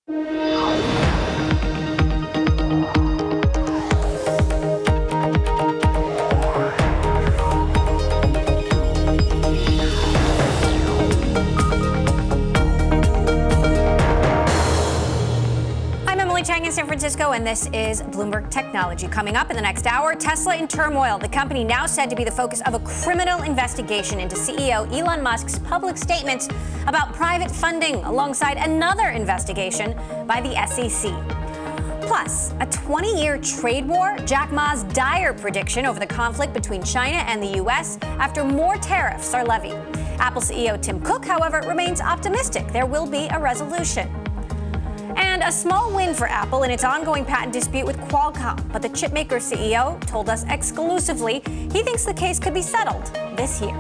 In San Francisco, and this is Bloomberg Technology. Coming up in the next hour, Tesla in turmoil. The company now said to be the focus of a criminal investigation into CEO Elon Musk's public statements about private funding, alongside another investigation by the SEC. Plus, a 20-year trade war, Jack Ma's dire prediction over the conflict between China and the U.S. after more tariffs are levied. Apple CEO Tim Cook, however, remains optimistic there will be a resolution. And a small win for Apple in its ongoing patent dispute with Qualcomm. But the chipmaker CEO told us exclusively he thinks the case could be settled this year.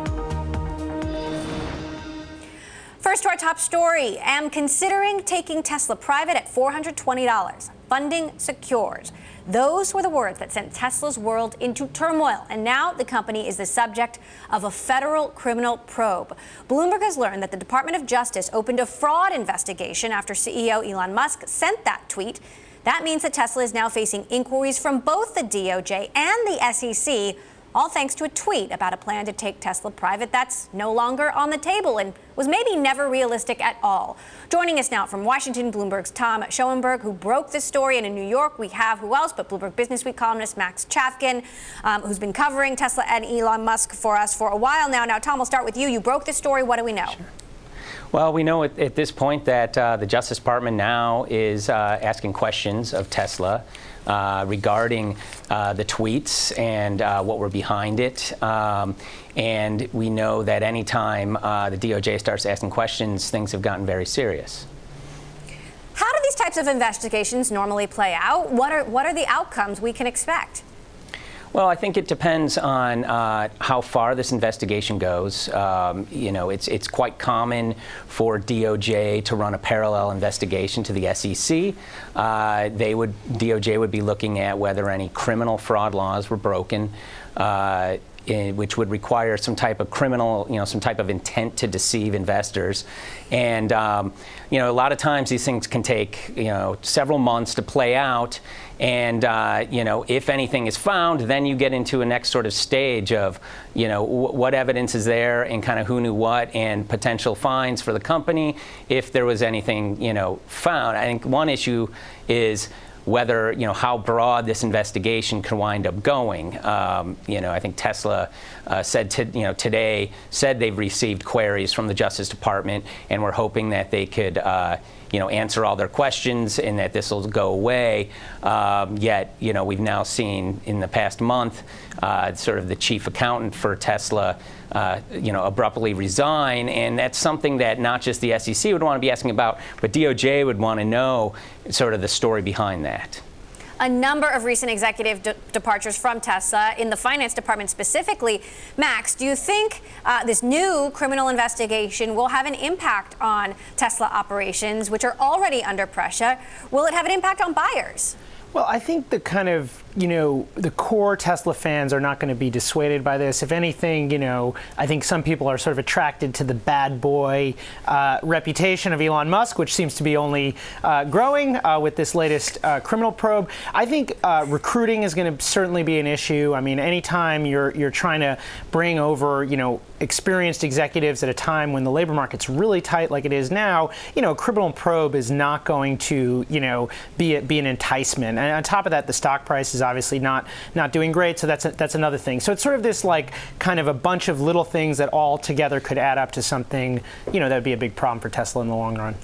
First to our top story. Am considering taking Tesla private at $420. Funding secures. Those were the words that sent Tesla's world into turmoil. And now the company is the subject of a federal criminal probe. Bloomberg has learned that the Department of Justice opened a fraud investigation after CEO Elon Musk sent that tweet. That means that Tesla is now facing inquiries from both the DOJ and the SEC, all thanks to a tweet about a plan to take Tesla private that's no longer on the table and was maybe never realistic at all. Joining us now from Washington, Bloomberg's Tom Schoenberg, who broke this story. And in New York, we have who else but Bloomberg Businessweek columnist Max Chafkin, who's been covering Tesla and Elon Musk for us for a while now. Now, Tom, we'll start with you. You broke this story. What do we know? Sure. Well, we know at this point that the Justice Department now is asking questions of Tesla regarding the tweets and what were behind it. And we know that anytime the DOJ starts asking questions, things have gotten very serious. How do these types of investigations normally play out? What are the outcomes we can expect? Well, I think it depends on how far this investigation goes. It's quite common for DOJ to run a parallel investigation to the SEC. DOJ would be looking at whether any criminal fraud laws were broken, which would require some type of criminal, some type of intent to deceive investors. And, a lot of times these things can take, several months to play out. And, if anything is found, then you get into a next sort of stage of, what evidence is there and kind of who knew what and potential fines for the company if there was anything, found. I think one issue is whether, how broad this investigation can wind up going. I think Tesla said today they've received queries from the Justice Department, and we're hoping that they could answer all their questions and that this will go away. Yet, we've now seen in the past month sort of the chief accountant for Tesla abruptly resign. And that's something that not just the SEC would want to be asking about, but DOJ would want to know sort of the story behind that. A number of recent executive departures from Tesla in the finance department specifically. Max, do you think this new criminal investigation will have an impact on Tesla operations, which are already under pressure? Will it have an impact on buyers? Well, I think the kind of, the core Tesla fans are not going to be dissuaded by this. If anything, I think some people are sort of attracted to the bad boy reputation of Elon Musk, which seems to be only growing with this latest criminal probe. I think recruiting is going to certainly be an issue. I mean, anytime you're trying to bring over, experienced executives at a time when the labor market's really tight like it is now, a criminal probe is not going to, be an enticement. And on top of that, the stock price is obviously not doing great, so that's another thing. So it's sort of this kind of a bunch of little things that all together could add up to something, that would be a big problem for Tesla in the long run.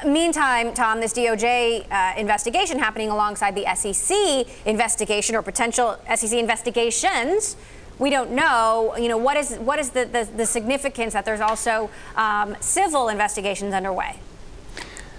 Meantime, Tom, this DOJ investigation happening alongside the SEC investigation or potential SEC investigations. We don't know, what is the significance that there's also civil investigations underway?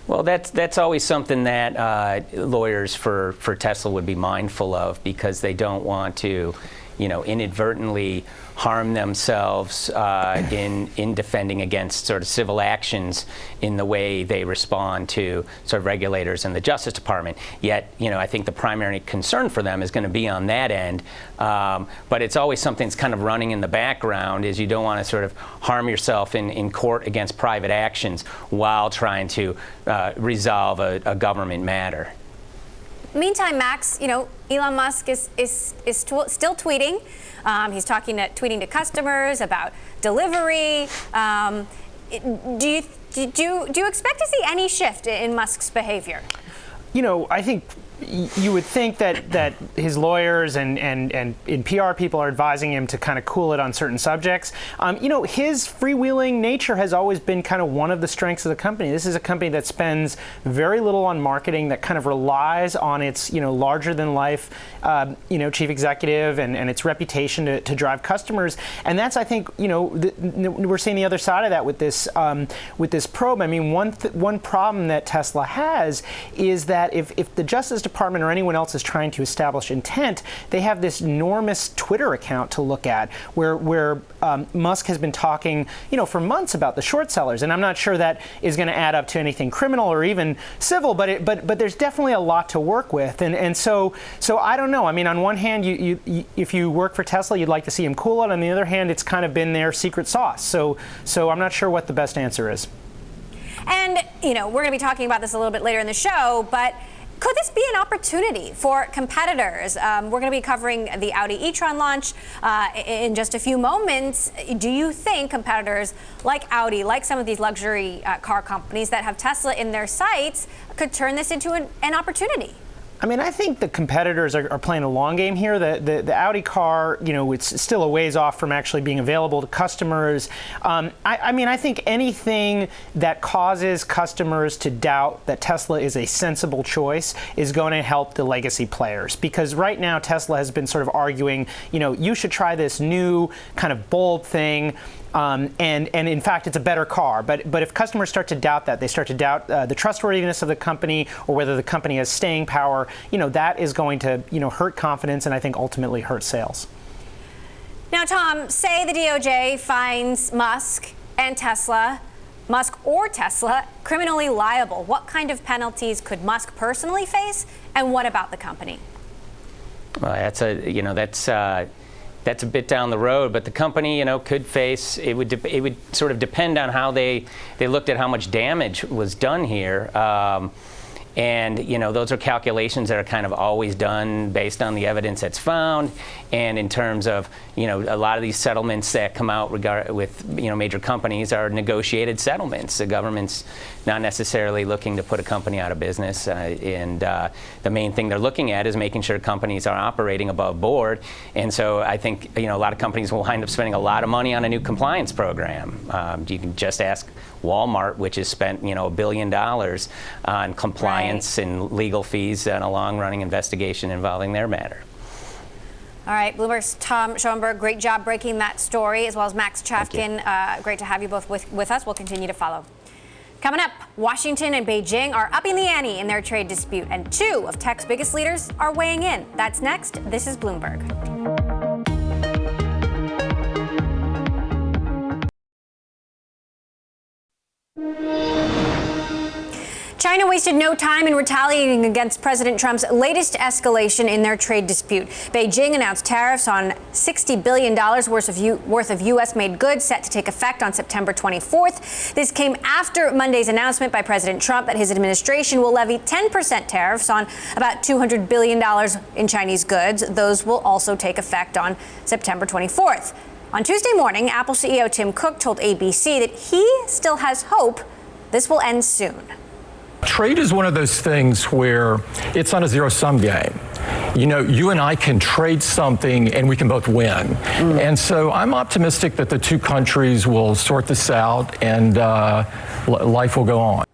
Well, that's always something that lawyers for Tesla would be mindful of, because they don't want to, inadvertently harm themselves in defending against sort of civil actions in the way they respond to sort of regulators in the Justice Department. Yet, I think the primary concern for them is going to be on that end. But it's always something that's kind of running in the background, is you don't want to sort of harm yourself in court against private actions while trying to resolve a government matter. Meantime, Max, Elon Musk is still tweeting. He's tweeting to customers about delivery. Do you expect to see any shift in Musk's behavior? I think you would think that his lawyers and PR people are advising him to kind of cool it on certain subjects. His freewheeling nature has always been kind of one of the strengths of the company. This is a company that spends very little on marketing, that kind of relies on its larger than life chief executive and its reputation to drive customers. And that's, I think, we're seeing the other side of that with this probe. I mean, one problem that Tesla has is that if the Justice Department or anyone else is trying to establish intent, they have this enormous Twitter account to look at where Musk has been talking, for months about the short sellers. And I'm not sure that is going to add up to anything criminal or even civil, but there's definitely a lot to work with. And so I don't know. I mean, on one hand, if you work for Tesla, you'd like to see him cool it. On the other hand, it's kind of been their secret sauce. So I'm not sure what the best answer is. And, we're going to be talking about this a little bit later in the show, but could this be an opportunity for competitors? We're going to be covering the Audi e-tron launch in just a few moments. Do you think competitors like Audi, like some of these luxury car companies that have Tesla in their sights, could turn this into an opportunity? I mean, I think the competitors are playing a long game here. The Audi car, it's still a ways off from actually being available to customers. I think anything that causes customers to doubt that Tesla is a sensible choice is going to help the legacy players. Because right now, Tesla has been sort of arguing, you should try this new kind of bold thing. And in fact, it's a better car. But if customers start to doubt that, they start to doubt the trustworthiness of the company or whether the company has staying power, that is going to, hurt confidence and I think ultimately hurt sales. Now, Tom, say the DOJ finds Musk or Tesla, criminally liable. What kind of penalties could Musk personally face, and what about the company? Well, that's a bit down the road, but the company, could face, it would sort of depend on how they looked at how much damage was done here. And, those are calculations that are kind of always done based on the evidence that's found. And in terms of, a lot of these settlements that come out with major companies are negotiated settlements. The government's not necessarily looking to put a company out of business. And the main thing they're looking at is making sure companies are operating above board. And so I think, a lot of companies will wind up spending a lot of money on a new compliance program. You can just ask Walmart, which has spent, $1 billion on compliance and legal fees and a long-running investigation involving their matter. All right, Bloomberg's Tom Schoenberg, great job breaking that story, as well as Max Chafkin. Great to have you both with us. We'll continue to follow. Coming up, Washington and Beijing are upping the ante in their trade dispute, and two of tech's biggest leaders are weighing in. That's next. This is Bloomberg. China wasted no time in retaliating against President Trump's latest escalation in their trade dispute. Beijing announced tariffs on $60 billion worth of U.S.-made goods set to take effect on September 24th. This came after Monday's announcement by President Trump that his administration will levy 10% tariffs on about $200 billion in Chinese goods. Those will also take effect on September 24th. On Tuesday morning, Apple CEO Tim Cook told ABC that he still has hope this will end soon. Trade is one of those things where it's not a zero-sum game. You and I can trade something and we can both win. And so I'm optimistic that the two countries will sort this out and life will go on.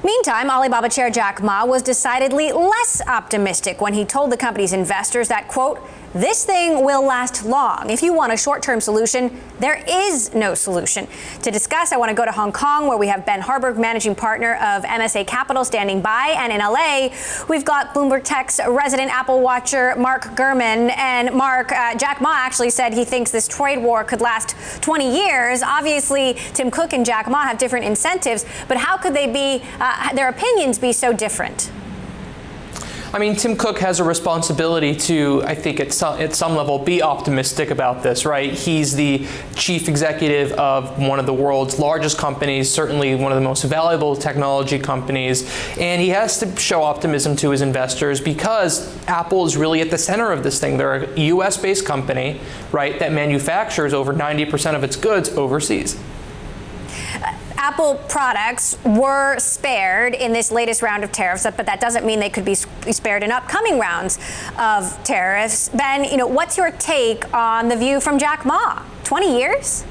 Meantime, Alibaba chair Jack Ma was decidedly less optimistic when he told the company's investors that, quote, this thing will last long. If you want a short-term solution, there is no solution. To discuss, I want to go to Hong Kong, where we have Ben Harburg, managing partner of MSA Capital, standing by. And in LA, we've got Bloomberg Tech's resident Apple watcher, Mark Gurman. And Mark, Jack Ma actually said he thinks this trade war could last 20 years. Obviously, Tim Cook and Jack Ma have different incentives, but how could they be, their opinions be so different? I mean, Tim Cook has a responsibility to, I think, at some level, be optimistic about this, right? He's the chief executive of one of the world's largest companies, certainly one of the most valuable technology companies, and he has to show optimism to his investors because Apple is really at the center of this thing. They're a US-based company, right, that manufactures over 90% of its goods overseas. Apple products were spared in this latest round of tariffs, but that doesn't mean they could be spared in upcoming rounds of tariffs. Ben, what's your take on the view from Jack Ma? 20 years?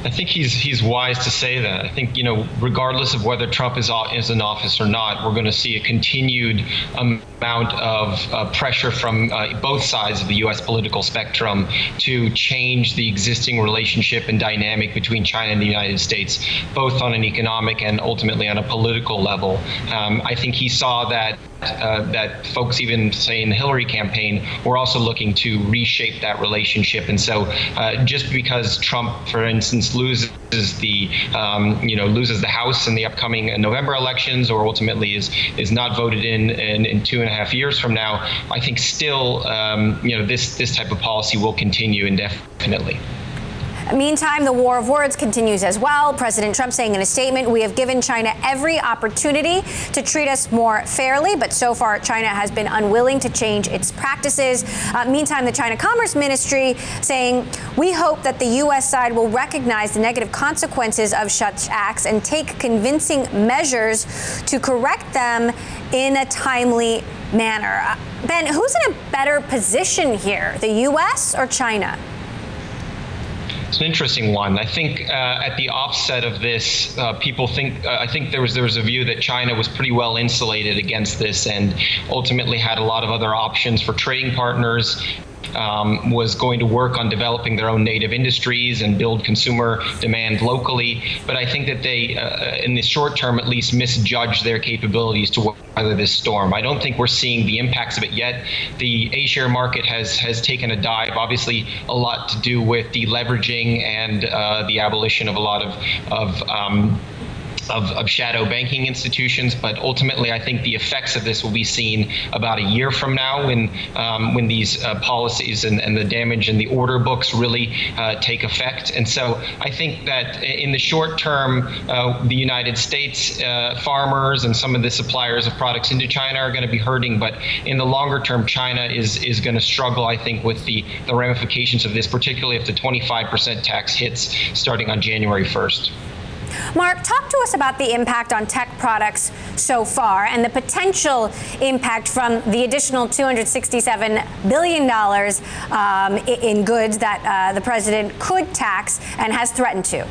I think he's wise to say that. I think, regardless of whether Trump is in office or not, we're going to see a continued amount of pressure from both sides of the U.S. political spectrum to change the existing relationship and dynamic between China and the United States, both on an economic and ultimately on a political level. I think he saw that folks, even say in the Hillary campaign, were also looking to reshape that relationship. And so just because Trump, for instance, loses the House in the upcoming November elections, or ultimately is not voted in 2.5 years from now, I think still this type of policy will continue indefinitely. Meantime, the war of words continues as well. President Trump saying in a statement, "We have given China every opportunity to treat us more fairly, but so far China has been unwilling to change its practices." Meantime, the China Commerce Ministry saying, "We hope that the U.S. side will recognize the negative consequences of such acts and take convincing measures to correct them in a timely manner." Ben, who's in a better position here, the U.S. or China? It's an interesting one. I think at the offset of this, people think, I think there was a view that China was pretty well insulated against this and ultimately had a lot of other options for trading partners. Was going to work on developing their own native industries and build consumer demand locally. But I think that they, in the short term at least, misjudged their capabilities to weather this storm. I don't think we're seeing the impacts of it yet. The A-share market has taken a dive, obviously a lot to do with deleveraging and the abolition of a lot of shadow banking institutions, but ultimately I think the effects of this will be seen about a year from now when these policies and the damage in the order books really take effect. And so I think that in the short term, the United States farmers and some of the suppliers of products into China are going to be hurting, but in the longer term, China is going to struggle, I think, with the ramifications of this, particularly if the 25% tax hits starting on January 1st. Mark, talk to us about the impact on tech products so far and the potential impact from the additional $267 billion in goods that the president could tax and has threatened to.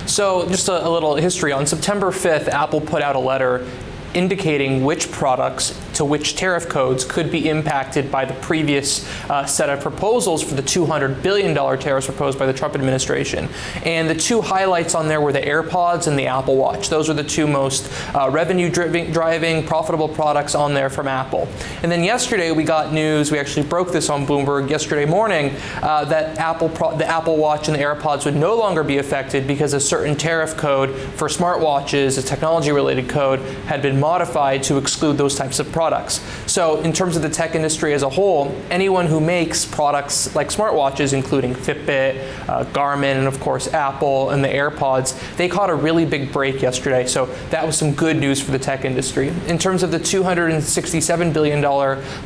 So just a little history. On September 5th, Apple put out a letter indicating which products to which tariff codes could be impacted by the previous set of proposals for the $200 billion tariffs proposed by the Trump administration. And the two highlights on there were the AirPods and the Apple Watch. Those are the two most revenue-driving, profitable products on there from Apple. And then yesterday we got news, we actually broke this on Bloomberg yesterday morning, that the Apple Watch and the AirPods would no longer be affected because a certain tariff code for smartwatches, a technology-related code, had been modified to exclude those types of products. So in terms of the tech industry as a whole, anyone who makes products like smartwatches, including Fitbit, Garmin, and of course Apple and the AirPods, they caught a really big break yesterday. So that was some good news for the tech industry. In terms of the $267 billion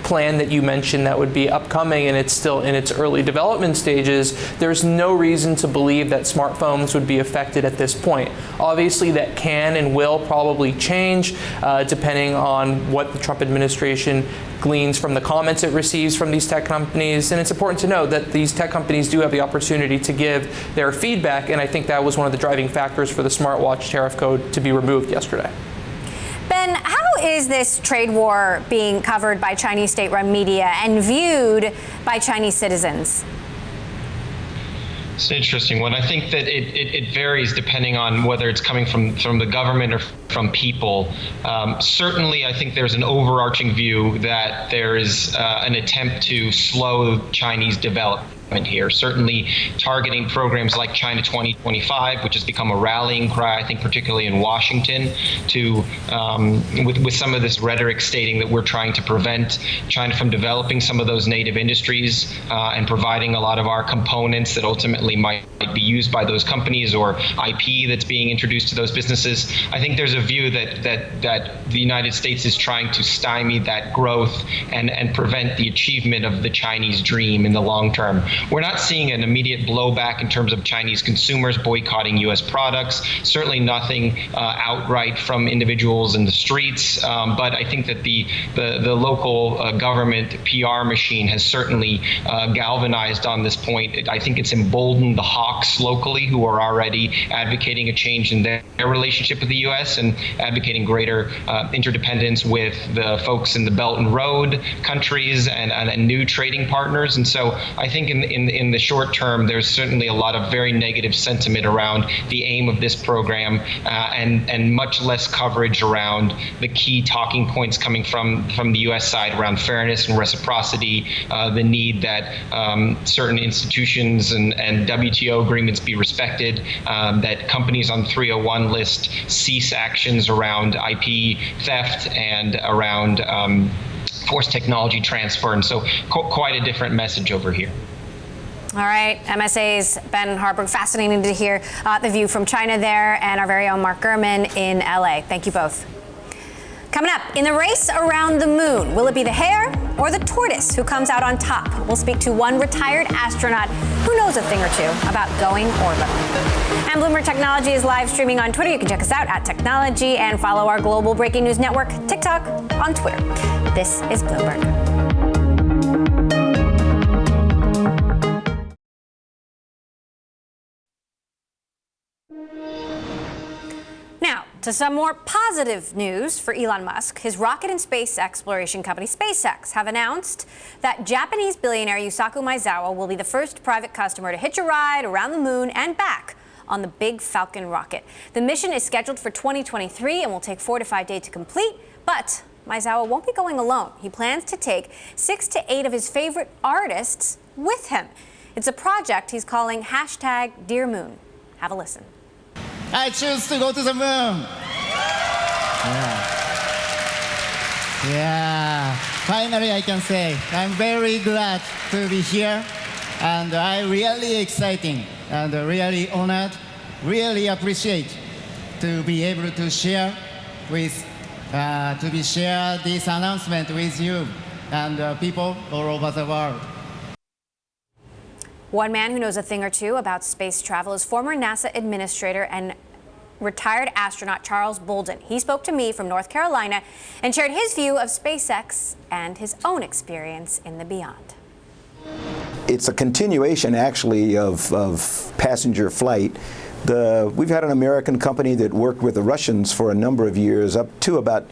plan that you mentioned that would be upcoming and it's still in its early development stages, there's no reason to believe that smartphones would be affected at this point. Obviously that can and will probably change depending on what the Trump administration gleans from the comments it receives from these tech companies. And it's important to note that these tech companies do have the opportunity to give their feedback, and I think that was one of the driving factors for the smartwatch tariff code to be removed yesterday. Ben, how is this trade war being covered by Chinese state-run media and viewed by Chinese citizens? It's an interesting one. I think that it varies depending on whether it's coming from the government or from people. Certainly, I think there's an overarching view that there is an attempt to slow Chinese development here, certainly targeting programs like China 2025, which has become a rallying cry, I think, particularly in Washington, to with some of this rhetoric stating that we're trying to prevent China from developing some of those native industries and providing a lot of our components that ultimately might be used by those companies, or IP that's being introduced to those businesses. I think there's a view that the United States is trying to stymie that growth and prevent the achievement of the Chinese dream in the long term. We're not seeing an immediate blowback in terms of Chinese consumers boycotting U.S. products, certainly nothing outright from individuals in the streets, but I think that the local government PR machine has certainly galvanized on this point. I think it's emboldened the hawks locally, who are already advocating a change in their relationship with the U.S. and advocating greater interdependence with the folks in the Belt and Road countries and new trading partners. And so I think in the short term, there's certainly a lot of very negative sentiment around the aim of this program and much less coverage around the key talking points coming from the U.S. side around fairness and reciprocity, the need that certain institutions and WTO agreements be respected, that companies on the 301 list cease actions around IP theft and around forced technology transfer. And so quite a different message over here. All right, MSA's Ben Harburg. Fascinating to hear the view from China there, and our very own Mark Gurman in LA. Thank you both. Coming up, in the race around the moon, will it be the hare or the tortoise who comes out on top? We'll speak to one retired astronaut who knows a thing or two about going orbital. And Bloomberg Technology is live streaming on Twitter. You can check us out at Technology and follow our global breaking news network, TikTok, on Twitter. This is Bloomberg. Now, to some more positive news for Elon Musk. His rocket and space exploration company, SpaceX, have announced that Japanese billionaire Yusaku Maezawa will be the first private customer to hitch a ride around the moon and back on the big Falcon rocket. The mission is scheduled for 2023 and will take 4 to 5 days to complete, but Maezawa won't be going alone. He plans to take 6 to 8 of his favorite artists with him. It's a project he's calling #DearMoon. Have a listen. I choose to go to the moon. Yeah. Finally, I can say I'm very glad to be here, and I'm really exciting and really honored, really appreciate to be able to share this announcement with you and people all over the world. One man who knows a thing or two about space travel is former NASA administrator and retired astronaut Charles Bolden. He spoke to me from North Carolina and shared his view of SpaceX and his own experience in the beyond. It's a continuation, actually, of passenger flight. We've had an American company that worked with the Russians for a number of years, up to about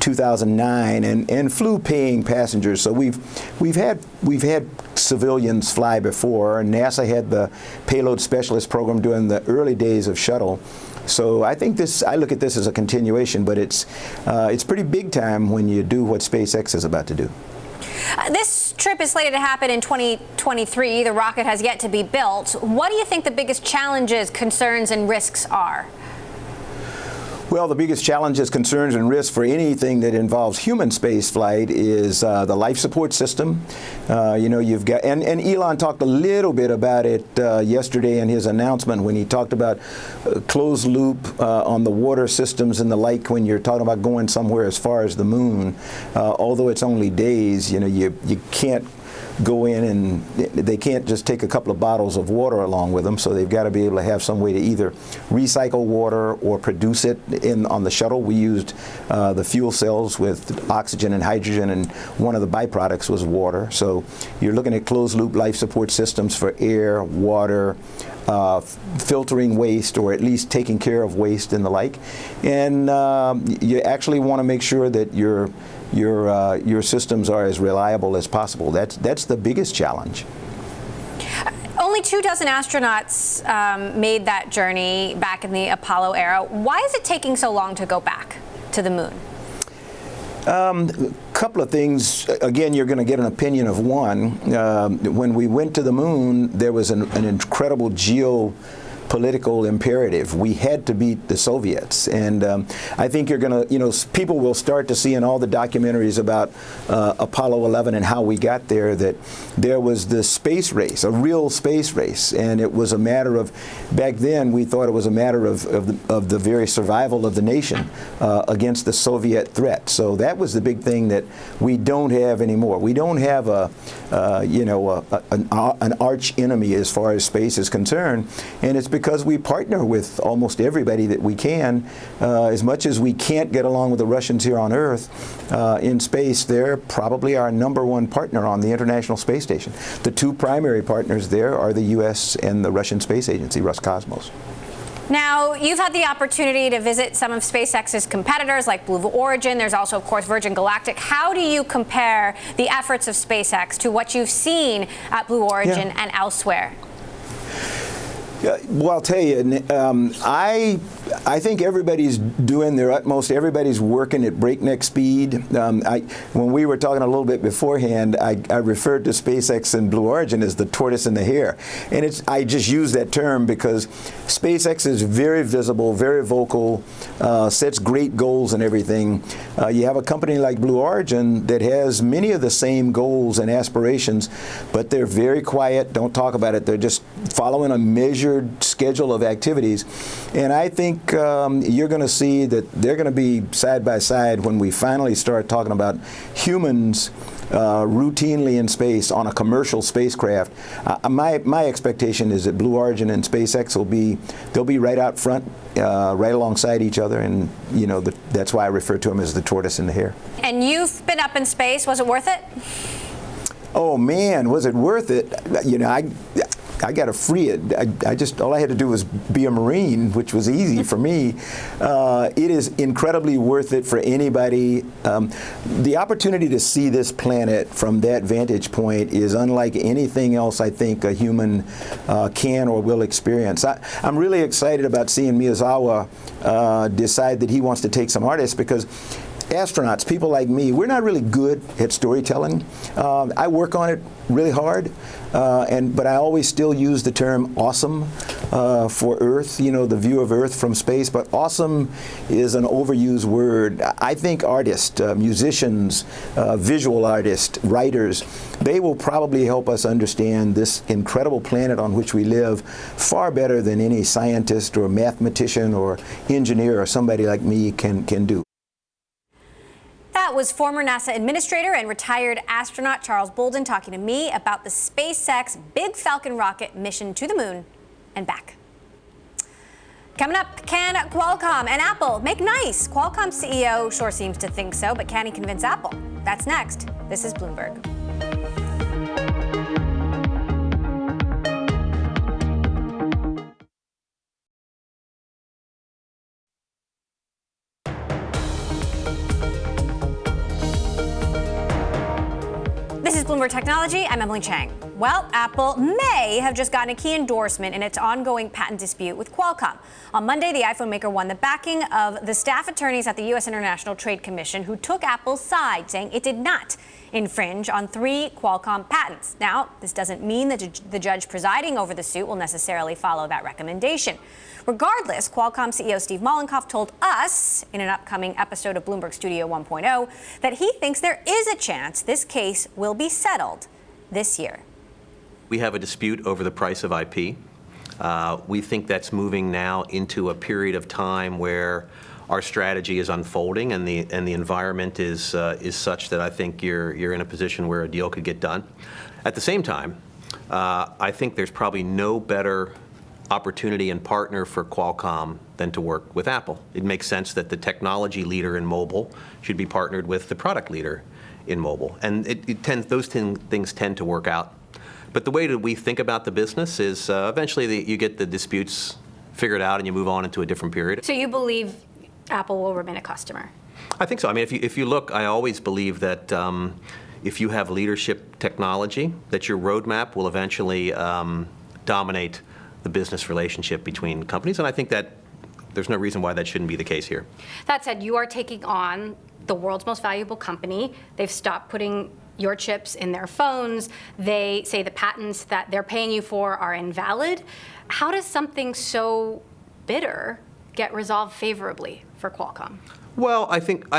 2009, and flew paying passengers. So we've had civilians fly before. NASA had the payload specialist program during the early days of shuttle. So I look at this as a continuation, but it's pretty big time when you do what SpaceX is about to do. This trip is slated to happen in 2023. The rocket has yet to be built. What do you think the biggest challenges, concerns, and risks are? Well, the biggest challenges, concerns, and risks for anything that involves human space flight is the life support system. You've got, and Elon talked a little bit about it yesterday in his announcement when he talked about closed loop on the water systems and the like when you're talking about going somewhere as far as the moon. Although it's only days, you can't go in and they can't just take a couple of bottles of water along with them, so they've got to be able to have some way to either recycle water or produce it on the shuttle. We used the fuel cells with oxygen and hydrogen, and one of the byproducts was water. So you're looking at closed loop life support systems for air, water, filtering waste, or at least taking care of waste and the like. And you actually want to make sure that your systems are as reliable as possible. That's the biggest challenge. Only 24 astronauts made that journey back in the Apollo era. Why is it taking so long to go back to the moon? A couple of things. Again, you're going to get an opinion of one. When we went to the moon, there was an incredible geopolitical imperative. We had to beat the Soviets, and I think you're going to, people will start to see in all the documentaries about Apollo 11 and how we got there that there was this space race, a real space race, and it was a matter of, back then we thought it was a matter of the very survival of the nation against the Soviet threat. So that was the big thing that we don't have anymore. We don't have an arch enemy as far as space is concerned, and it's because we partner with almost everybody that we can. As much as we can't get along with the Russians here on Earth, in space, they're probably our #1 partner on the International Space Station. The two primary partners there are the U.S. and the Russian Space Agency, Roscosmos. Now, you've had the opportunity to visit some of SpaceX's competitors like Blue Origin. There's also, of course, Virgin Galactic. How do you compare the efforts of SpaceX to what you've seen at Blue Origin and elsewhere? Well, I'll tell you, I think everybody's doing their utmost. Everybody's working at breakneck speed. When we were talking a little bit beforehand, I referred to SpaceX and Blue Origin as the tortoise and the hare. And I just use that term because SpaceX is very visible, very vocal, sets great goals and everything. You have a company like Blue Origin that has many of the same goals and aspirations, but they're very quiet, don't talk about it. They're just following a measured schedule of activities. And I think you're going to see that they're going to be side by side when we finally start talking about humans routinely in space on a commercial spacecraft. My expectation is that Blue Origin and SpaceX they'll be right out front, right alongside each other, and that's why I refer to them as the tortoise and the hare. And you've been up in space. Was it worth it? Oh man, was it worth it? I got to free it. All I had to do was be a Marine, which was easy for me. It is incredibly worth it for anybody. The opportunity to see this planet from that vantage point is unlike anything else I think a human can or will experience. I'm really excited about seeing Miyazawa decide that he wants to take some artists, because astronauts, people like me, we're not really good at storytelling. I work on it really hard, but I always still use the term awesome for Earth, the view of Earth from space. But awesome is an overused word. I think artists, musicians, visual artists, writers, they will probably help us understand this incredible planet on which we live far better than any scientist or mathematician or engineer or somebody like me can do. That was former NASA administrator and retired astronaut Charles Bolden talking to me about the SpaceX Big Falcon rocket mission to the moon and back. Coming up, can Qualcomm and Apple make nice? Qualcomm's CEO sure seems to think so, but can he convince Apple? That's next. This is Bloomberg. This is Bloomberg Technology. I'm Emily Chang. Well, Apple may have just gotten a key endorsement in its ongoing patent dispute with Qualcomm. On Monday, the iPhone maker won the backing of the staff attorneys at the U.S. International Trade Commission, who took Apple's side, saying it did not infringe on 3 Qualcomm patents. Now, this doesn't mean that the judge presiding over the suit will necessarily follow that recommendation. Regardless, Qualcomm CEO Steve Mollenkopf told us in an upcoming episode of Bloomberg Studio 1.0 that he thinks there is a chance this case will be settled this year. We have a dispute over the price of IP. We think that's moving now into a period of time where our strategy is unfolding, and the environment is such that I think you're in a position where a deal could get done. At the same time, I think there's probably no better opportunity and partner for Qualcomm than to work with Apple. It makes sense that the technology leader in mobile should be partnered with the product leader in mobile, and those things tend to work out But the way that we think about the business is eventually you get the disputes figured out and you move on into a different period. So you believe Apple will remain a customer? I think so. I mean, if you look, I always believe that if you have leadership technology, that your roadmap will eventually dominate the business relationship between companies. And I think that there's no reason why that shouldn't be the case here. That said, you are taking on the world's most valuable company. They've stopped putting your chips in their phones. They say the patents that they're paying you for are invalid. How does something so bitter get resolved favorably for Qualcomm? Well, I think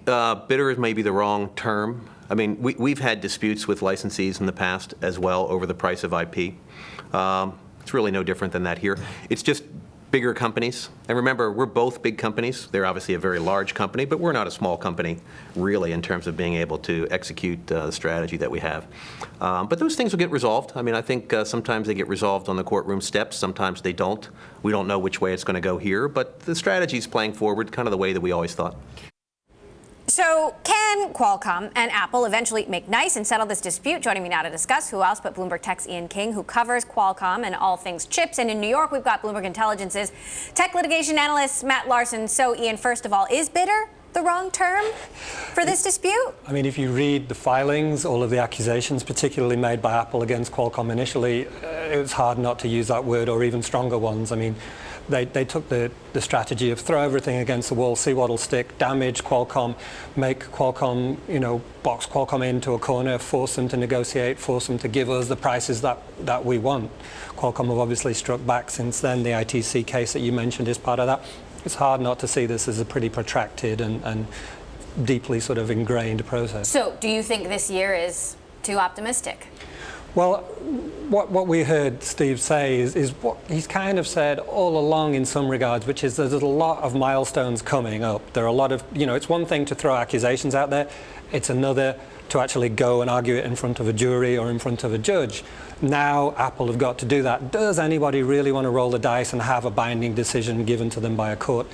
bitter is maybe the wrong term. I mean, we've had disputes with licensees in the past as well over the price of IP. It's really no different than that here. It's just bigger companies. And remember, we're both big companies. They're obviously a very large company, but we're not a small company, really, in terms of being able to execute the strategy that we have. But those things will get resolved. I mean, I think sometimes they get resolved on the courtroom steps. Sometimes they don't. We don't know which way it's going to go here, but the strategy is playing forward kind of the way that we always thought. So can Qualcomm and Apple eventually make nice and settle this dispute? Joining me now to discuss, who else but Bloomberg Tech's Ian King, who covers Qualcomm and all things chips. And in New York, we've got Bloomberg Intelligence's tech litigation analyst, Matt Larson. So, Ian, first of all, is bitter the wrong term for this dispute? I mean, if you read the filings, all of the accusations, particularly made by Apple against Qualcomm initially, it was hard not to use that word, or even stronger ones. I mean, they took the strategy of throw everything against the wall, see what'll stick, damage Qualcomm, make Qualcomm, box Qualcomm into a corner, force them to negotiate, force them to give us the prices that we want. Qualcomm have obviously struck back since then. The ITC case that you mentioned is part of that. It's hard not to see this as a pretty protracted and deeply sort of ingrained process. So do you think this year is too optimistic? Well, what we heard Steve say is what he's kind of said all along in some regards, which is there's a lot of milestones coming up. There are a lot of, it's one thing to throw accusations out there. It's another to actually go and argue it in front of a jury or in front of a judge. Now Apple have got to do that. Does anybody really want to roll the dice and have a binding decision given to them by a court?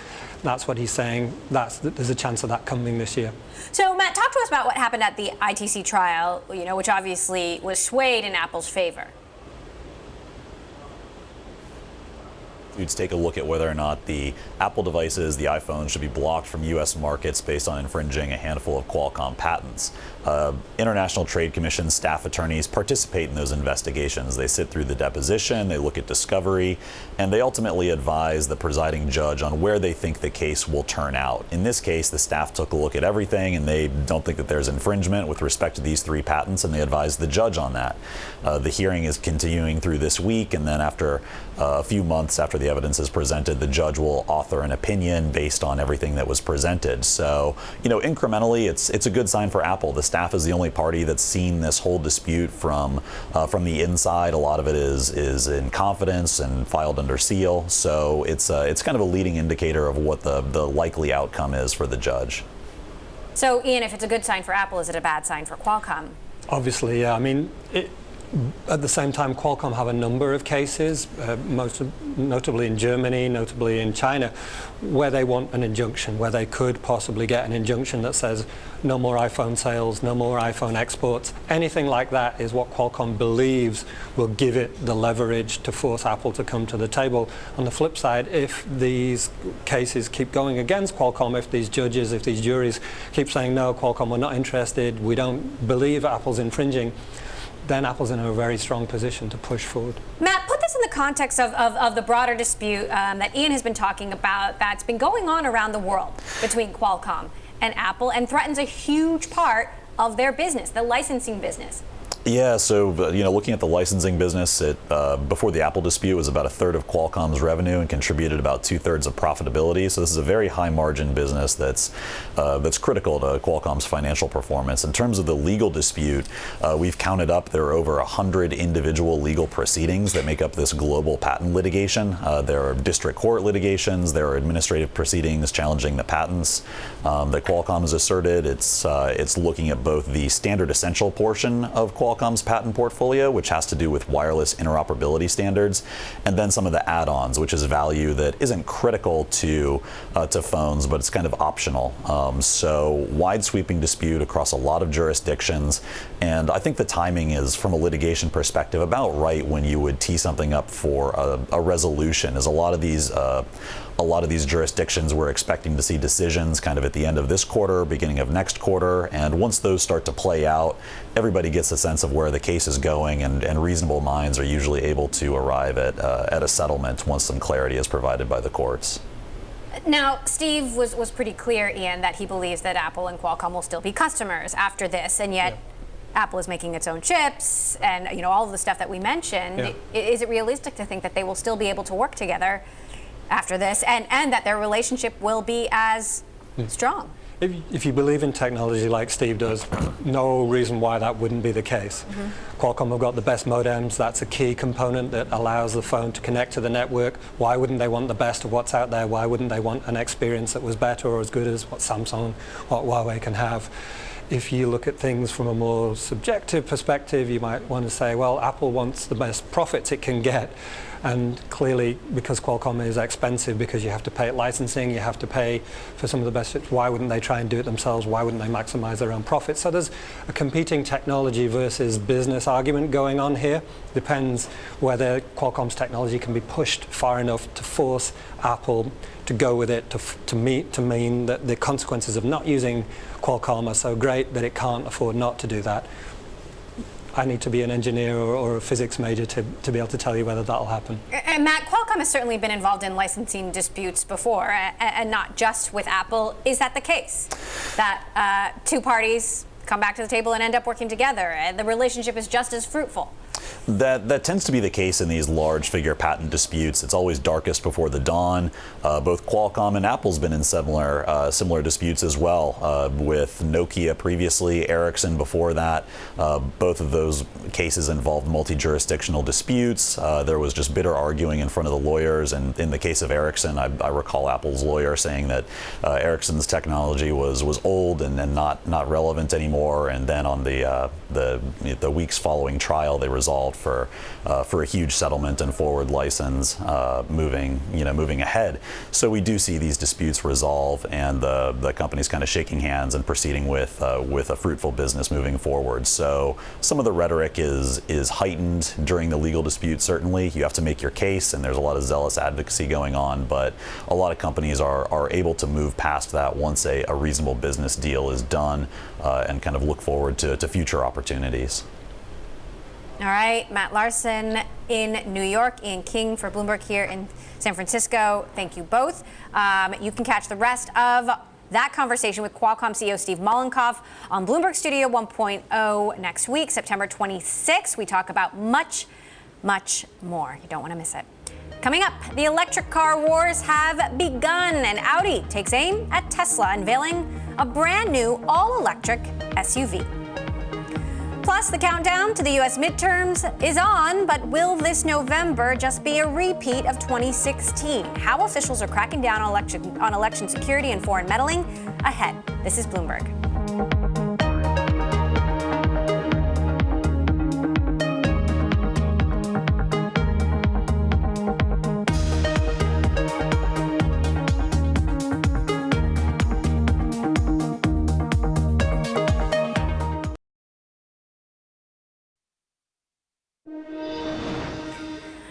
That's what he's saying. There's a chance of that coming this year. So, Matt, talk to us about what happened at the ITC trial, which obviously was swayed in Apple's favor. You'd take a look at whether or not the Apple devices, the iPhone, should be blocked from U.S. markets based on infringing a handful of Qualcomm patents. International Trade Commission staff attorneys participate in those investigations. They sit through the deposition, they look at discovery, and they ultimately advise the presiding judge on where they think the case will turn out. In this case, the staff took a look at everything, and they don't think that there's infringement with respect to these 3 patents, and they advised the judge on that. The hearing is continuing through this week, and then after a few months after the evidence is presented, the judge will author an opinion based on everything that was presented. So, incrementally, it's a good sign for Apple. The staff is the only party that's seen this whole dispute from the inside. A lot of it is in confidence and filed under seal. So it's kind of a leading indicator of what the likely outcome is for the judge. So, Ian, if it's a good sign for Apple, is it a bad sign for Qualcomm? Obviously, yeah. I mean, at the same time, Qualcomm have a number of cases, notably in Germany, notably in China, where they want an injunction, where they could possibly get an injunction that says no more iPhone sales, no more iPhone exports. Anything like that is what Qualcomm believes will give it the leverage to force Apple to come to the table. On the flip side, if these cases keep going against Qualcomm, if these judges, if these juries keep saying, no, Qualcomm, we're not interested, we don't believe Apple's infringing, then Apple's in a very strong position to push forward. Matt, put this in the context of the broader dispute that Ian has been talking about that's been going on around the world between Qualcomm and Apple and threatens a huge part of their business, the licensing business. Yeah, so looking at the licensing business, before the Apple dispute, was about 1/3 of Qualcomm's revenue and contributed about 2/3 of profitability. So this is a very high margin business that's critical to Qualcomm's financial performance. In terms of the legal dispute, we've counted up there are over 100 individual legal proceedings that make up this global patent litigation. There are district court litigations, there are administrative proceedings challenging the patents that Qualcomm has asserted. It's looking at both the standard essential portion of Qualcomm Qualcomm's patent portfolio, which has to do with wireless interoperability standards, and then some of the add-ons, which is value that isn't critical to phones, but it's kind of optional. So wide sweeping dispute across a lot of jurisdictions, and I think the timing is, from a litigation perspective, about right when you would tee something up for a resolution. As a lot of these jurisdictions, we're expecting to see decisions kind of at the end of this quarter, beginning of next quarter, and once those start to play out, everybody gets a sense of where the case is going, and reasonable minds are usually able to arrive at a settlement once some clarity is provided by the courts. Now, Steve was pretty clear, Ian, that he believes that Apple and Qualcomm will still be customers after this, and yet Apple is making its own chips and all of the stuff that we mentioned. Yeah. Is it realistic to think that they will still be able to work together after this, and that their relationship will be as strong? If you believe in technology like Steve does, no reason why that wouldn't be the case. Qualcomm have got the best modems. That's a key component that allows the phone to connect to the network. Why wouldn't they want the best of what's out there? Why wouldn't they want an experience that was better or as good as what Samsung or Huawei can have? If you look at things from a more subjective perspective, you might want to say, well, Apple wants the best profits it can get. And clearly, because Qualcomm is expensive, because you have to pay licensing, you have to pay for some of the best chips, why wouldn't they try and do it themselves? Why wouldn't they maximize their own profits? So there's a competing technology versus business argument going on here. Depends whether Qualcomm's technology can be pushed far enough to force Apple to go with it, to mean that the consequences of not using Qualcomm are so great that it can't afford not to do that. I need to be an engineer or a physics major to be able to tell you whether that'll happen. And Matt, Qualcomm has certainly been involved in licensing disputes before, and not just with Apple. Is that the case? That two parties come back to the table and end up working together, and the relationship is just as fruitful? That tends to be the case in these large figure patent disputes. It's always darkest before the dawn. Both Qualcomm and Apple's been in similar disputes as well, with Nokia previously, Ericsson before that. Both of those cases involved multi-jurisdictional disputes. There was just bitter arguing in front of the lawyers, and in the case of Ericsson, I recall Apple's lawyer saying that Ericsson's technology was old and not relevant anymore. And then on the weeks following trial, they resolved for a huge settlement and forward license moving ahead. So we do see these disputes resolve, and the company's kind of shaking hands and proceeding with a fruitful business moving forward. So some of the rhetoric is heightened during the legal dispute. Certainly, you have to make your case, and there's a lot of zealous advocacy going on. But a lot of companies are able to move past that once a reasonable business deal is done, and kind of look forward to future opportunities. All right, Matt Larson in New York, Ian King for Bloomberg here in San Francisco. Thank you both. You can catch the rest of that conversation with Qualcomm CEO Steve Mollenkopf on Bloomberg Studio 1.0 next week, September 26th. We talk about much, much more. You don't want to miss it. Coming up, the electric car wars have begun, and Audi takes aim at Tesla, unveiling a brand new all-electric SUV. Plus, the countdown to the U.S. midterms is on, but will this November just be a repeat of 2016? How officials are cracking down on election security and foreign meddling ahead. This is Bloomberg.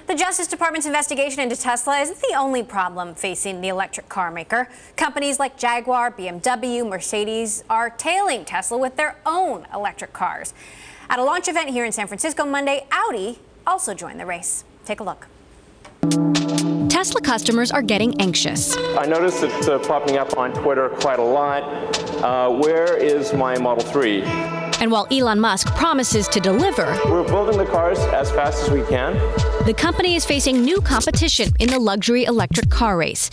The Justice Department's investigation into Tesla isn't the only problem facing the electric car maker. Companies like Jaguar, BMW, Mercedes are tailing Tesla with their own electric cars. At a launch event here in San Francisco Monday, Audi also joined the race. Take a look. Tesla customers are getting anxious. I noticed it's popping up on Twitter quite a lot. Where is my Model 3? And while Elon Musk promises to deliver, we're building the cars as fast as we can. The company is facing new competition in the luxury electric car race.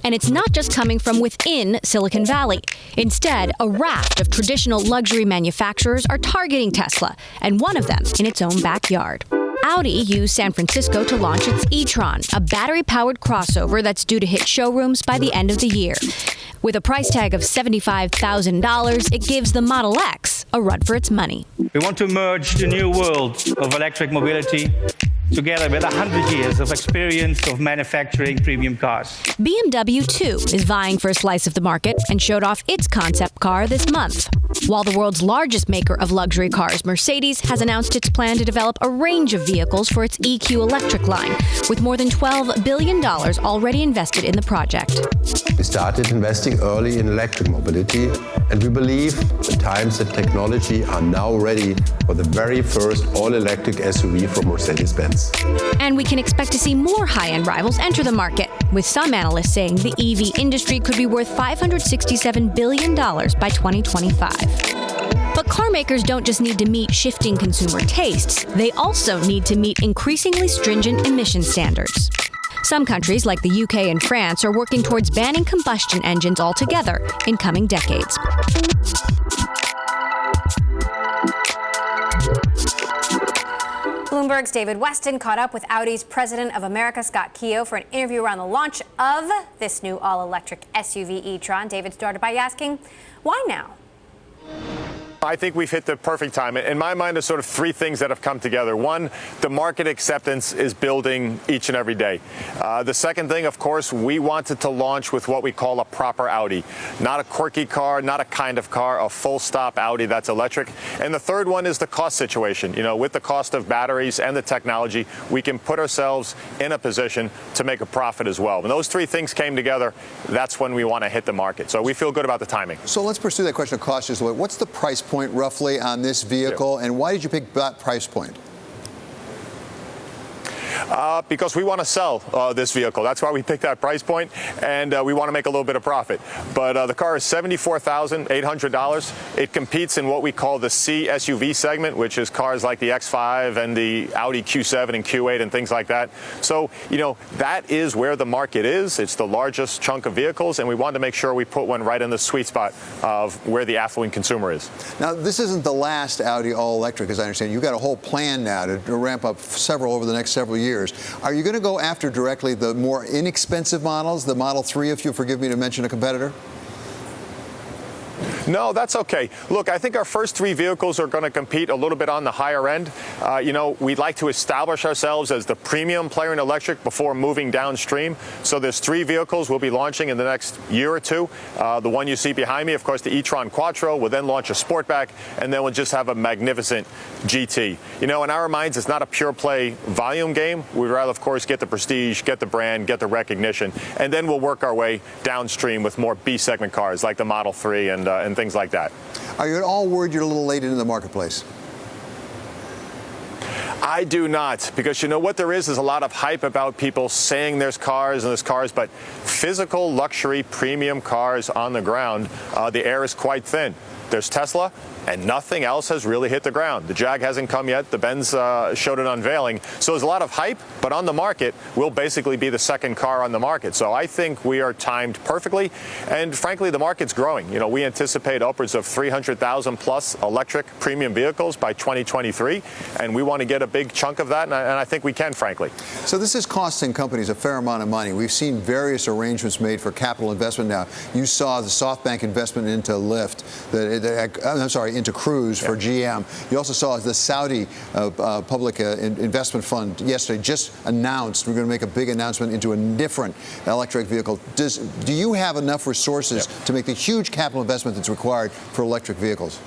And it's not just coming from within Silicon Valley. Instead, a raft of traditional luxury manufacturers are targeting Tesla, and one of them in its own backyard. Audi used San Francisco to launch its e-tron, a battery-powered crossover that's due to hit showrooms by the end of the year. With a price tag of $75,000, it gives the Model X a run for its money. We want to merge the new world of electric mobility together with 100 years of experience of manufacturing premium cars. BMW, too, is vying for a slice of the market and showed off its concept car this month. While the world's largest maker of luxury cars, Mercedes, has announced its plan to develop a range of vehicles for its EQ electric line, with more than $12 billion already invested in the project. We started investing early in electric mobility, and we believe the times and technology are now ready for the very first all-electric SUV from Mercedes-Benz. And we can expect to see more high-end rivals enter the market, with some analysts saying the EV industry could be worth $567 billion by 2025. But car makers don't just need to meet shifting consumer tastes, they also need to meet increasingly stringent emission standards. Some countries, like the UK and France, are working towards banning combustion engines altogether in coming decades. Bloomberg's David Weston caught up with Audi's president of America, Scott Keough, for an interview around the launch of this new all-electric SUV e-tron. David started by asking, why now? I think we've hit the perfect time. In my mind, there's sort of three things that have come together. One, the market acceptance is building each and every day. The second thing, of course, we wanted to launch with what we call a proper Audi. Not a quirky car, not a kind of car, a full-stop Audi that's electric. And the third one is the cost situation. You know, with the cost of batteries and the technology, we can put ourselves in a position to make a profit as well. When those three things came together, that's when we want to hit the market. So we feel good about the timing. So let's pursue that question of cost just a little bit. What's the price point roughly on this vehicle, and why did you pick that price point? Because we want to sell this vehicle. That's why we picked that price point, and we want to make a little bit of profit. But the car is $74,800. It competes in what we call the C SUV segment, which is cars like the X5 and the Audi Q7 and Q8 and things like that. So, you know, that is where the market is. It's the largest chunk of vehicles, and we wanted to make sure we put one right in the sweet spot of where the affluent consumer is. Now, this isn't the last Audi all-electric, as I understand. You've got a whole plan now to ramp up several over the next several years. Are you going to go after directly the more inexpensive models, the Model 3, if you'll forgive me to mention a competitor? No, that's okay. Look, I think our first three vehicles are going to compete a little bit on the higher end. You know, we'd like to establish ourselves as the premium player in electric before moving downstream. So there's three vehicles we'll be launching in the next year or two. The one you see behind me, of course, the e-tron Quattro. We'll then launch a Sportback, and then we'll just have a magnificent GT. You know, in our minds, it's not a pure play volume game. We'd rather, of course, get the prestige, get the brand, get the recognition, and then we'll work our way downstream with more B-segment cars like the Model 3 and things like that. Are you at all worried you're a little late into the marketplace? I do not, because you know what there is a lot of hype about people saying there's cars, but physical luxury premium cars on the ground, the air is quite thin. There's Tesla, and nothing else has really hit the ground. The Jag hasn't come yet. The Benz showed an unveiling. So there's a lot of hype, but on the market, we'll basically be the second car on the market. So I think we are timed perfectly. And frankly, the market's growing. You know, we anticipate upwards of 300,000 plus electric premium vehicles by 2023. And we want to get a big chunk of that, and I think we can, frankly. So this is costing companies a fair amount of money. We've seen various arrangements made for capital investment now. You saw the SoftBank investment into Lyft, into Cruise for GM. You also saw the Saudi public investment fund yesterday just announced we're going to make a big announcement into a different electric vehicle. Do you have enough resources to make the huge capital investment that's required for electric vehicles?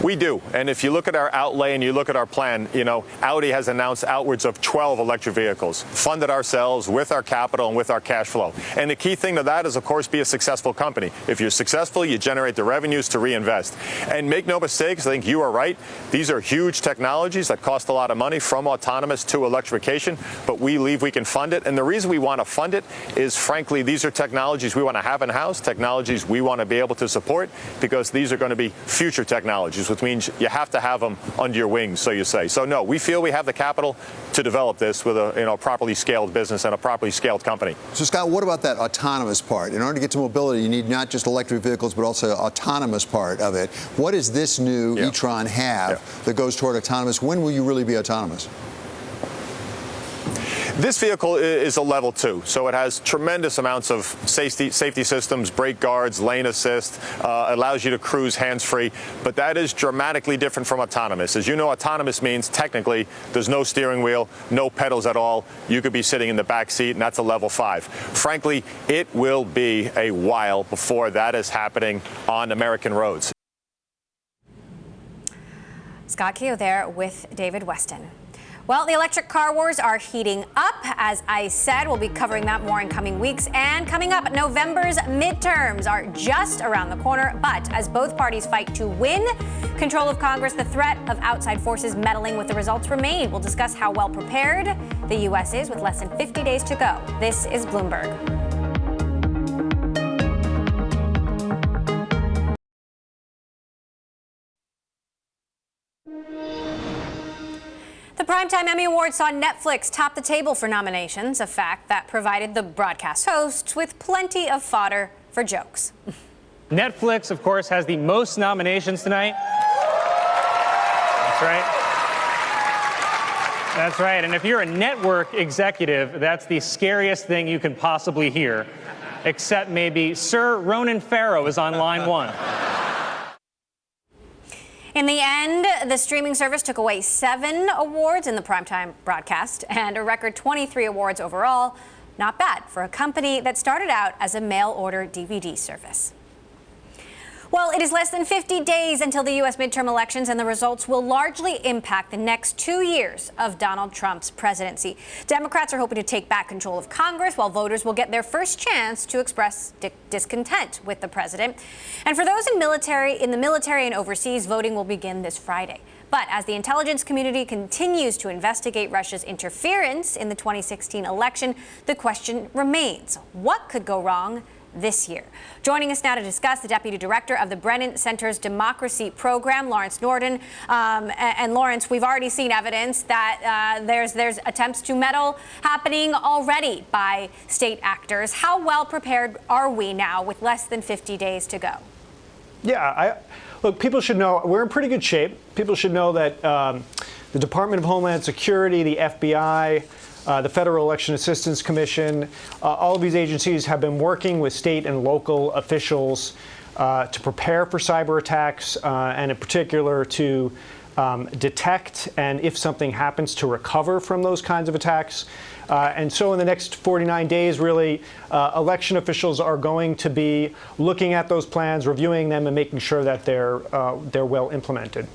We do. And if you look at our outlay and you look at our plan, you know, Audi has announced outwards of 12 electric vehicles, funded ourselves with our capital and with our cash flow. And the key thing to that is, of course, be a successful company. If you're successful, you generate the revenues to reinvest. And make no mistakes, I think you are right. These are huge technologies that cost a lot of money, from autonomous to electrification, but we believe we can fund it. And the reason we want to fund it is, frankly, these are technologies we want to have in-house, technologies we want to be able to support, because these are going to be future technologies, which means you have to have them under your wings, so you say. So no, we feel we have the capital to develop this with a properly scaled business and a properly scaled company. So Scott, what about that autonomous part? In order to get to mobility, you need not just electric vehicles, but also autonomous part of it. What does this new e-tron have that goes toward autonomous? When will you really be autonomous? This vehicle is a level 2, so it has tremendous amounts of safety systems, brake guards, lane assist, allows you to cruise hands-free, but that is dramatically different from autonomous. As you know, autonomous means technically there's no steering wheel, no pedals at all. You could be sitting in the back seat, and that's a level 5. Frankly, it will be a while before that is happening on American roads. Scott Keough there with David Weston. Well, the electric car wars are heating up. As I said, we'll be covering that more in coming weeks. And coming up, November's midterms are just around the corner. But as both parties fight to win control of Congress, the threat of outside forces meddling with the results remain. We'll discuss how well prepared the U.S. is with less than 50 days to go. This is Bloomberg. The Primetime Emmy Awards saw Netflix top the table for nominations, a fact that provided the broadcast hosts with plenty of fodder for jokes. Netflix, of course, has the most nominations tonight. That's right. That's right. And if you're a network executive, that's the scariest thing you can possibly hear. Except maybe Sir Ronan Farrow is on line 1. In the end, the streaming service took away 7 awards in the primetime broadcast and a record 23 awards overall. Not bad for a company that started out as a mail-order DVD service. Well, it is less than 50 days until the U.S. midterm elections, and the results will largely impact the next 2 years of Donald Trump's presidency. Democrats are hoping to take back control of Congress, while voters will get their first chance to express discontent with the president. And for those in the military and overseas, voting will begin this Friday. But as the intelligence community continues to investigate Russia's interference in the 2016 election, the question remains: what could go wrong this year? Joining us now to discuss, the Deputy Director of the Brennan Center's Democracy Program, Lawrence Norden. And Lawrence, we've already seen evidence that there's attempts to meddle happening already by state actors. How well prepared are we now with less than 50 days to go? Yeah, look, people should know we're in pretty good shape. People should know that the Department of Homeland Security, the FBI, the Federal Election Assistance Commission, all of these agencies have been working with state and local officials to prepare for cyber attacks, and in particular to detect and, if something happens, to recover from those kinds of attacks. And so in the next 49 days, really, election officials are going to be looking at those plans, reviewing them, and making sure that they're well implemented.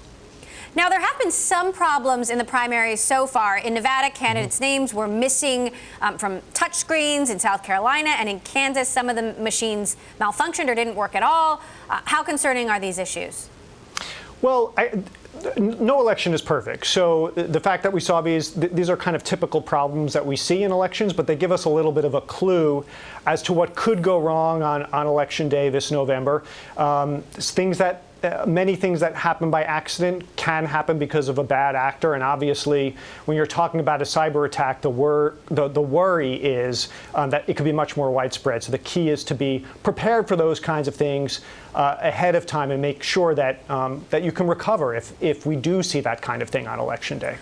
Now, there have been some problems in the primaries so far. In Nevada, candidates' names were missing from touchscreens. In South Carolina and in Kansas, some of the machines malfunctioned or didn't work at all. How concerning are these issues? Well, no election is perfect. So the fact that we saw these are kind of typical problems that we see in elections, but they give us a little bit of a clue as to what could go wrong on Election Day this November. Many things that happen by accident can happen because of a bad actor, and obviously, when you're talking about a cyber attack, the worry is that it could be much more widespread. So the key is to be prepared for those kinds of things ahead of time and make sure that that you can recover if we do see that kind of thing on Election Day.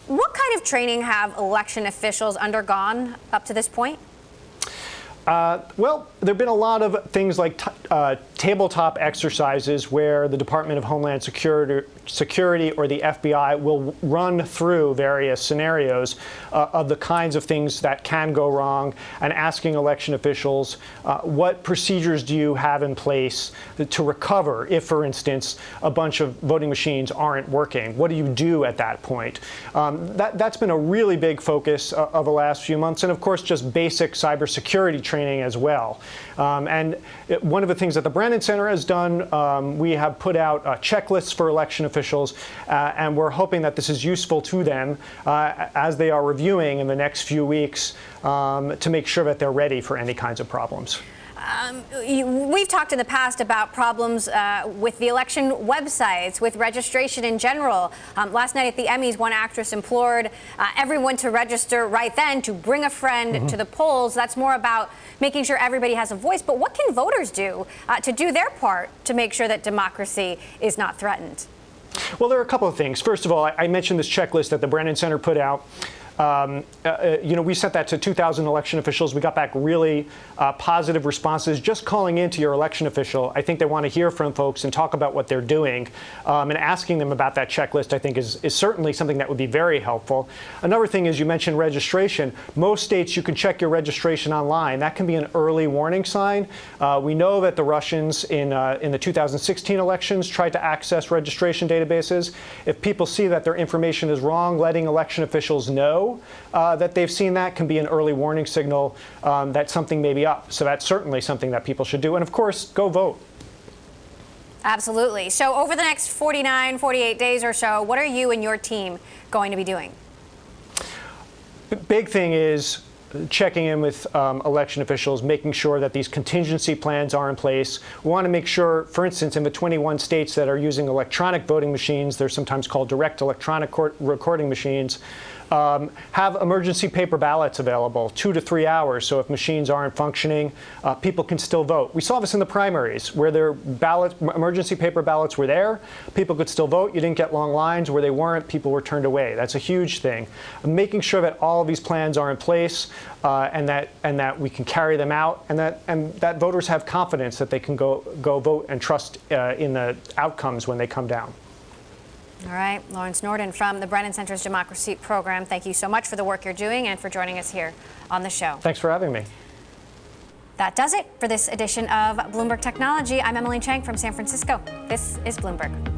What kind of training have election officials undergone up to this point? Well, there have been a lot of things like tabletop exercises where the Department of Homeland Security or the FBI will run through various scenarios of the kinds of things that can go wrong, and asking election officials, what procedures do you have in place to recover if, for instance, a bunch of voting machines aren't working? What do you do at that point? That's been a really big focus of the last few months, and of course, just basic cybersecurity training as well. And one of the things that the Brennan Center has done, we have put out checklists for election officials, and we're hoping that this is useful to them as they are reviewing in the next few weeks to make sure that they're ready for any kinds of problems. We've talked in the past about problems with the election websites, with registration in general. Last night at the Emmys, one actress implored everyone to register right then, to bring a friend to the polls. That's more about making sure everybody has a voice. But what can voters do to do their part to make sure that democracy is not threatened? Well, there are a couple of things. First of all, I mentioned this checklist that the Brennan Center put out. We sent that to 2,000 election officials. We got back really positive responses. Just calling into your election official, I think they want to hear from folks and talk about what they're doing. And asking them about that checklist, I think, is certainly something that would be very helpful. Another thing is, you mentioned registration. Most states, you can check your registration online. That can be an early warning sign. We know that the Russians in the 2016 elections tried to access registration databases. If people see that their information is wrong, letting election officials know that they've seen that can be an early warning signal that something may be up. So that's certainly something that people should do. And of course, go vote. Absolutely. So over the next 49, 48 days or so, what are you and your team going to be doing? The big thing is checking in with election officials, making sure that these contingency plans are in place. We want to make sure, for instance, in the 21 states that are using electronic voting machines, they're sometimes called direct electronic recording machines, have emergency paper ballots available 2 to 3 hours. So if machines aren't functioning, people can still vote. We saw this in the primaries where their emergency paper ballots were there. People could still vote. You didn't get long lines. Where they weren't, people were turned away. That's a huge thing. Making sure that all of these plans are in place and that we can carry them out, and that voters have confidence that they can go vote and trust in the outcomes when they come down. All right, Lawrence Norden from the Brennan Center's Democracy Program. Thank you so much for the work you're doing and for joining us here on the show. Thanks for having me. That does it for this edition of Bloomberg Technology. I'm Emily Chang from San Francisco. This is Bloomberg.